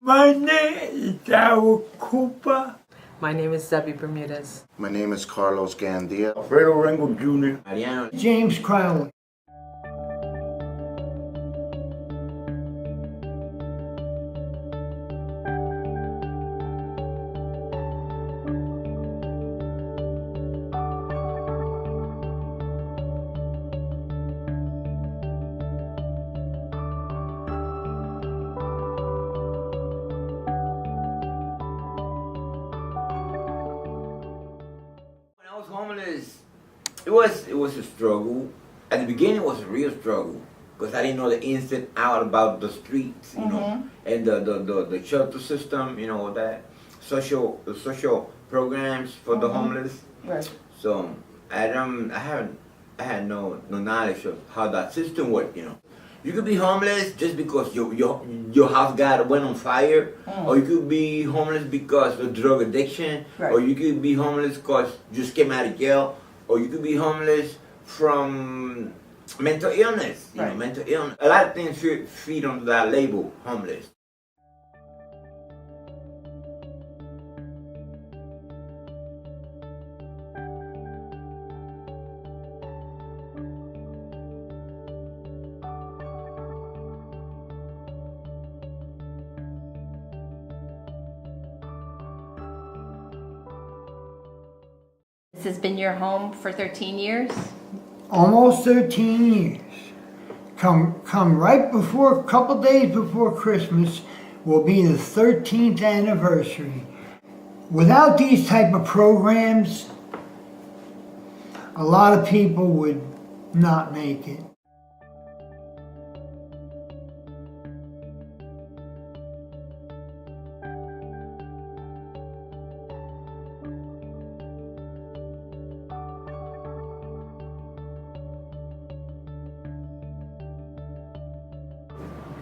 My name is Howard Cooper. My name is Debbie Bermudez. My name is Carlos Gandia. Alfredo Rengo Jr. Mariano. James Crowley. When I was homeless, it was a struggle. At the beginning, it was a real struggle because I didn't know the ins and out about the streets, you know, and the shelter system, you know, that the social programs for the homeless. Right. So I had no knowledge of how that system worked, you know. You could be homeless just because your house went on fire, or you could be homeless because of drug addiction, or you could be homeless because you just came out of jail, or you could be homeless from mental illness. You know, mental illness. A lot of things feed under that label, homeless. This has been your home for 13 years? Almost 13 years. Come right before, a couple days before Christmas will be the 13th anniversary. Without these type of programs, a lot of people would not make it.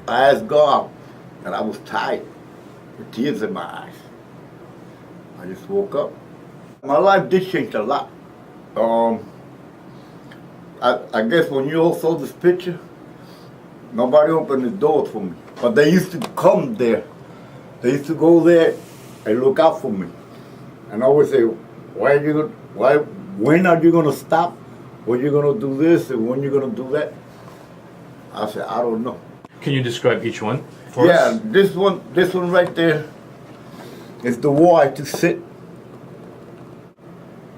I asked God, and I was tired, with tears in my eyes. I just woke up. My life did change a lot. I guess when you all saw this picture, nobody opened the doors for me. But they used to come there. They used to go there and look out for me. And I always say, when are you gonna stop? When you gonna do this and when you gonna do that? I said, I don't know. Can you describe each one for us? Yeah, this one right there is the wall I had to sit.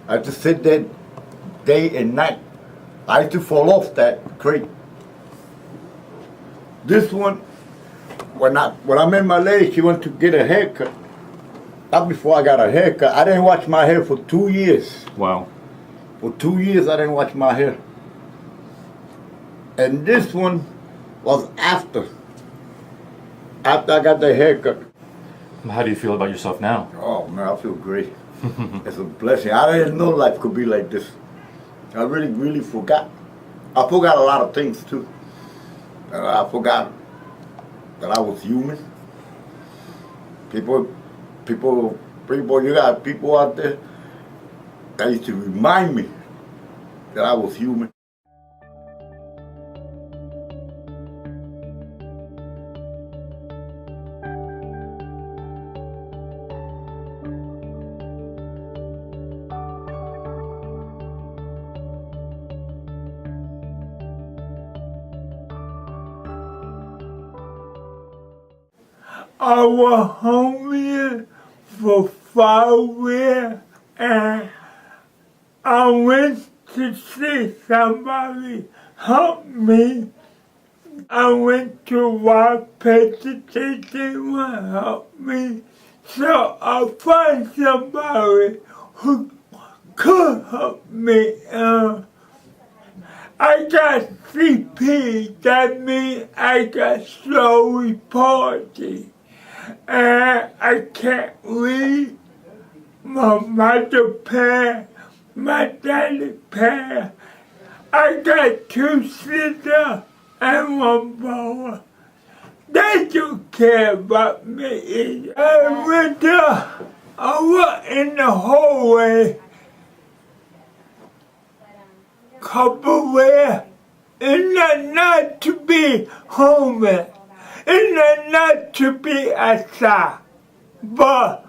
I had to sit there day and night. I had to fall off that crate. This one, when I met my lady, she went to get a haircut. Not before I got a haircut. I didn't wash my hair for 2 years. Wow. For 2 years I didn't wash my hair. And this one was after I got the haircut. How do you feel about yourself now? Oh man, I feel great. It's a blessing. I didn't know life could be like this. I really forgot. I forgot a lot of things too. And I forgot that I was human. People, you got people out there that used to remind me that I was human. I was homeless for 5 years and I went to see somebody help me. I went to one person, they didn't want to help me. So I found somebody who could help me. I got CP, that means I got cerebral palsy. And I can't read. My mother passed, my daddy passed. I got 2 sisters and 1 brother. They don't care about me. I was in the hallway, couple weeks, and not to be homeless. it's not to be a side, but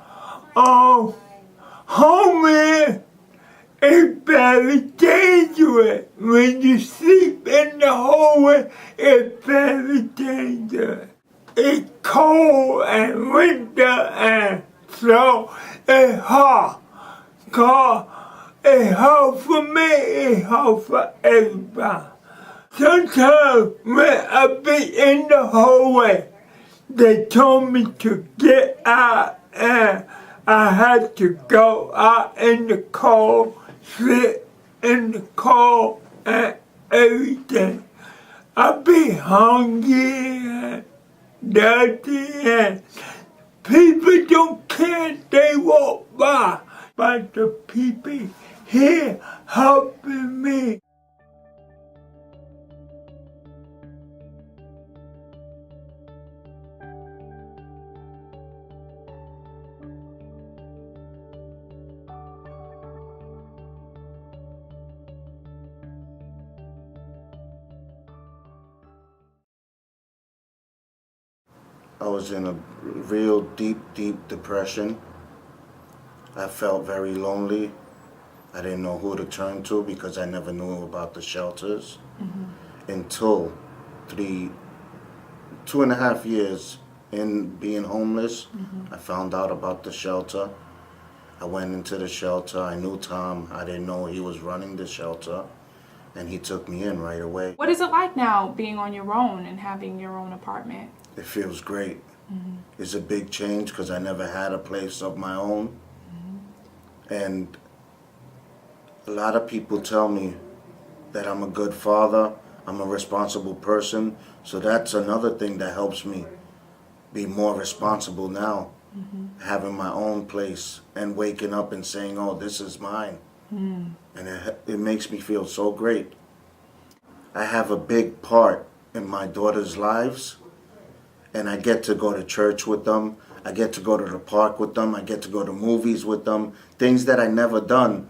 homeless is very dangerous. When you sleep in the hallway, it's very dangerous. It's cold and winter and so it's hard. Cause it's hard for me, it's hard for everybody. Sometimes when I be in the hallway, they told me to get out and I had to go out in the cold, sit in the cold and everything. I be hungry and dirty and people don't care, they walk by. But the people here helping me. I was in a real deep depression. I felt very lonely. I didn't know who to turn to because I never knew about the shelters until 2.5 years in being homeless. I found out about the shelter. I went into the shelter. I knew Tom. I didn't know he was running the shelter, and he took me in right away. What is it like now being on your own and having your own apartment? It feels great. It's a big change because I never had a place of my own. And a lot of people tell me that I'm a good father, I'm a responsible person, so that's another thing that helps me be more responsible now, having my own place and waking up and saying, oh, this is mine. And it makes me feel so great. I have a big part in my daughter's lives, and I get to go to church with them. I get to go to the park with them. I get to go to movies with them, things that I never done.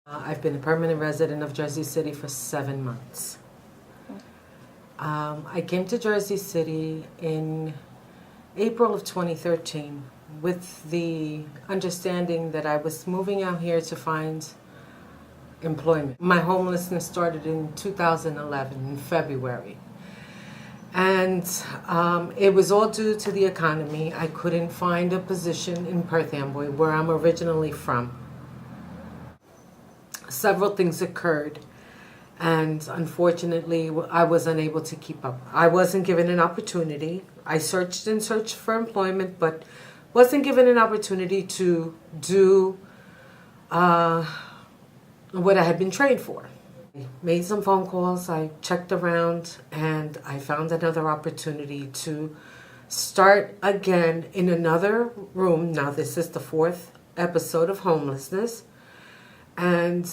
I've been a permanent resident of Jersey City for 7 months. I came to Jersey City in April of 2013 with the understanding that I was moving out here to find employment. My homelessness started in 2011, in February. And it was all due to the economy. I couldn't find a position in Perth Amboy, where I'm originally from. Several things occurred, and unfortunately I was unable to keep up. I wasn't given an opportunity. I searched and searched for employment, but wasn't given an opportunity to do what I had been trained for. I made some phone calls, I checked around, and I found another opportunity to start again in another room. Now this is the 4th episode of homelessness. And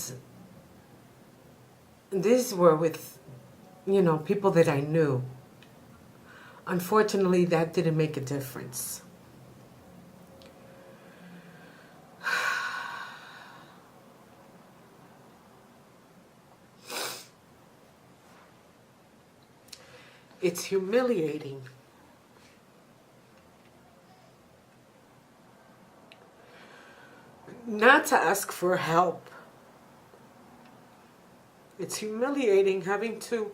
these were with, people that I knew. Unfortunately, that didn't make a difference. It's humiliating. Not to ask for help. It's humiliating having to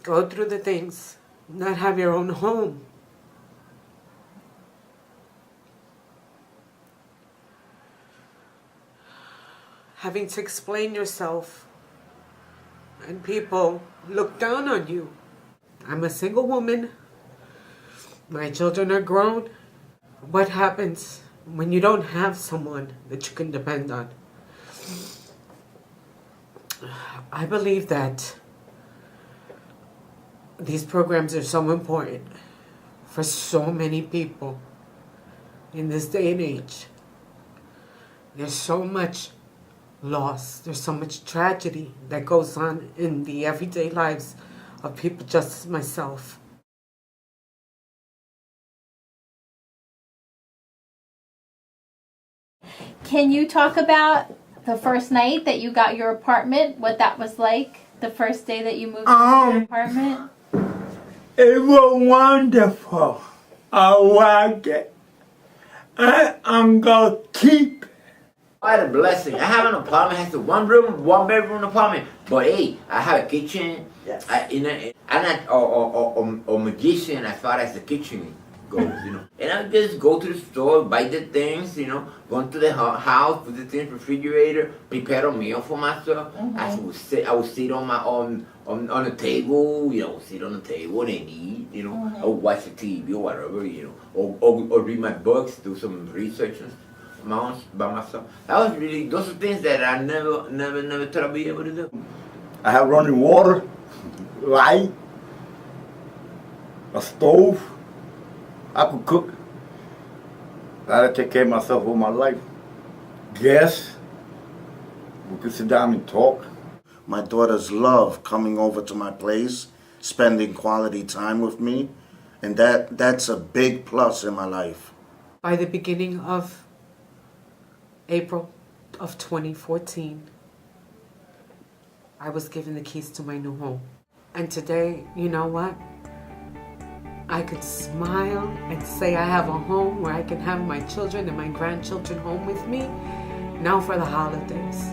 go through the things, not have your own home. Having to explain yourself and people look down on you. I'm a single woman. My children are grown. What happens when you don't have someone that you can depend on? I believe that these programs are so important for so many people in this day and age. There's so much loss, there's so much tragedy that goes on in the everyday lives of people just as myself. Can you talk about the first night that you got your apartment? What that was like? The first day that you moved into your apartment? It was wonderful. I like it. I'm gonna keep it. What a blessing. I have an apartment, has a one room, one bedroom apartment. But hey, I have a kitchen. Yes. I'm not a magician as far as the kitchen goes, you know. And I just go to the store, buy the things, you know, go into the house, put the things, refrigerator, prepare a meal for myself. I would sit on my on the table, you know, sit on the table and eat, you know, or watch the TV or whatever, you know, or read my books, do some research and by myself. That was really, those are things that I never thought I'd be able to do. I have running water, light, a stove. I could cook. I had to take care of myself all my life. Gas. We could sit down and talk. My daughters love coming over to my place, spending quality time with me, and that's a big plus in my life. By the beginning of April of 2014, I was given the keys to my new home. And today, you know what? I could smile and say I have a home where I can have my children and my grandchildren home with me now for the holidays.